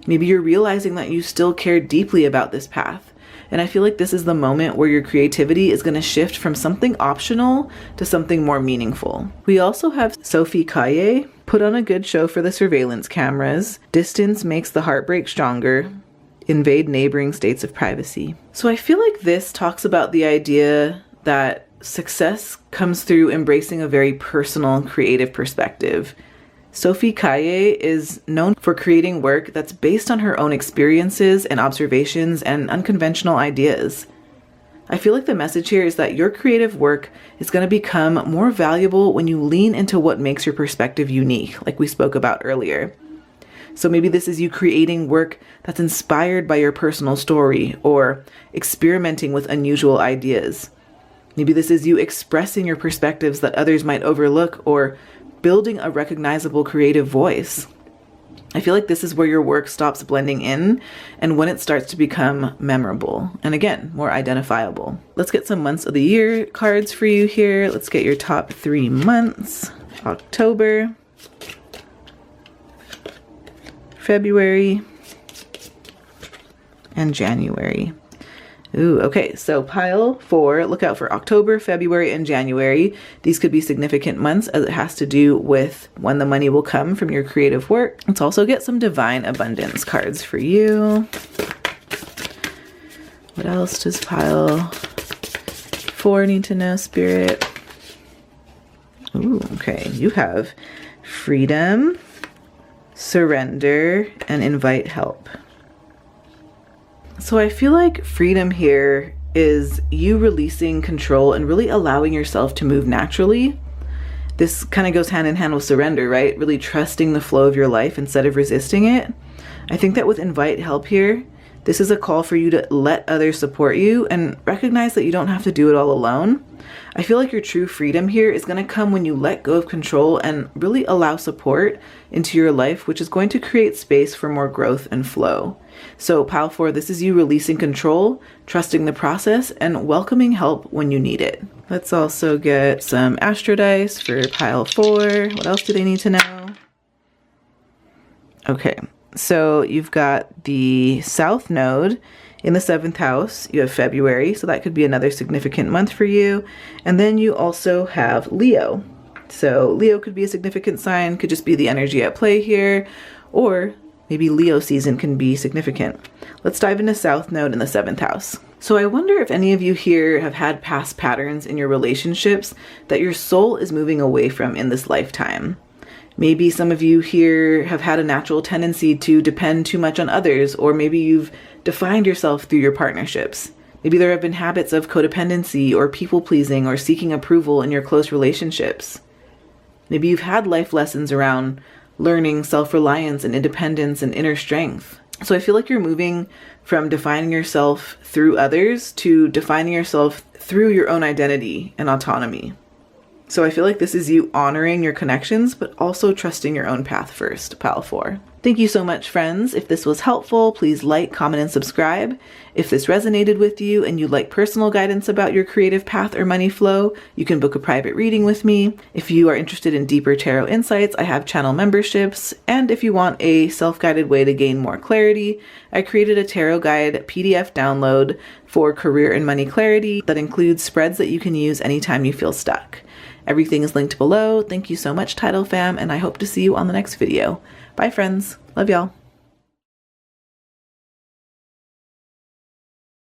Maybe you're realizing that you still care deeply about this path. And I feel like this is the moment where your creativity is going to shift from something optional to something more meaningful. We also have Sophie Caille, put on a good show for the surveillance cameras. Distance makes the heartbreak stronger. Invade neighboring states of privacy. So I feel like this talks about the idea that success comes through embracing a very personal, creative perspective. Sophie Caille is known for creating work that's based on her own experiences and observations and unconventional ideas. I feel like the message here is that your creative work is going to become more valuable when you lean into what makes your perspective unique, like we spoke about earlier. So maybe this is you creating work that's inspired by your personal story or experimenting with unusual ideas. Maybe this is you expressing your perspectives that others might overlook or building a recognizable creative voice. I feel like this is where your work stops blending in and when it starts to become memorable and, again, more identifiable. Let's get some months of the year cards for you here. Let's get your top 3 months. October, February, and January. Ooh, okay, so pile 4, look out for October, February, and January. These could be significant months as it has to do with when the money will come from your creative work. Let's also get some divine abundance cards for you. What else does pile 4 need to know, Spirit? Ooh, okay, you have freedom, surrender, and invite help. So I feel like freedom here is you releasing control and really allowing yourself to move naturally. This kind of goes hand in hand with surrender, right? Really trusting the flow of your life instead of resisting it. I think that with invite help here, this is a call for you to let others support you and recognize that you don't have to do it all alone. I feel like your true freedom here is going to come when you let go of control and really allow support into your life, which is going to create space for more growth and flow. So pile 4, this is you releasing control, trusting the process, and welcoming help when you need it. Let's also get some astro dice for pile 4. What else do they need to know? Okay, so you've got the South Node in the 7th house. You have February, so that could be another significant month for you. And then you also have Leo. So Leo could be a significant sign, could just be the energy at play here, or maybe Leo season can be significant. Let's dive into South Node in the 7th house. So I wonder if any of you here have had past patterns in your relationships that your soul is moving away from in this lifetime. Maybe some of you here have had a natural tendency to depend too much on others, or maybe you've defined yourself through your partnerships. Maybe there have been habits of codependency or people-pleasing or seeking approval in your close relationships. Maybe you've had life lessons around learning self-reliance and independence and inner strength. So I feel like you're moving from defining yourself through others to defining yourself through your own identity and autonomy. So I feel like this is you honoring your connections, but also trusting your own path first, pile 4. Thank you so much, friends. If this was helpful, please like, comment, and subscribe. If this resonated with you and you'd like personal guidance about your creative path or money flow, you can book a private reading with me. If you are interested in deeper tarot insights, I have channel memberships. And if you want a self-guided way to gain more clarity, I created a tarot guide PDF download for career and money clarity that includes spreads that you can use anytime you feel stuck. Everything is linked below. Thank you so much, Tidal fam, and I hope to see you on the next video. Bye, friends. Love y'all.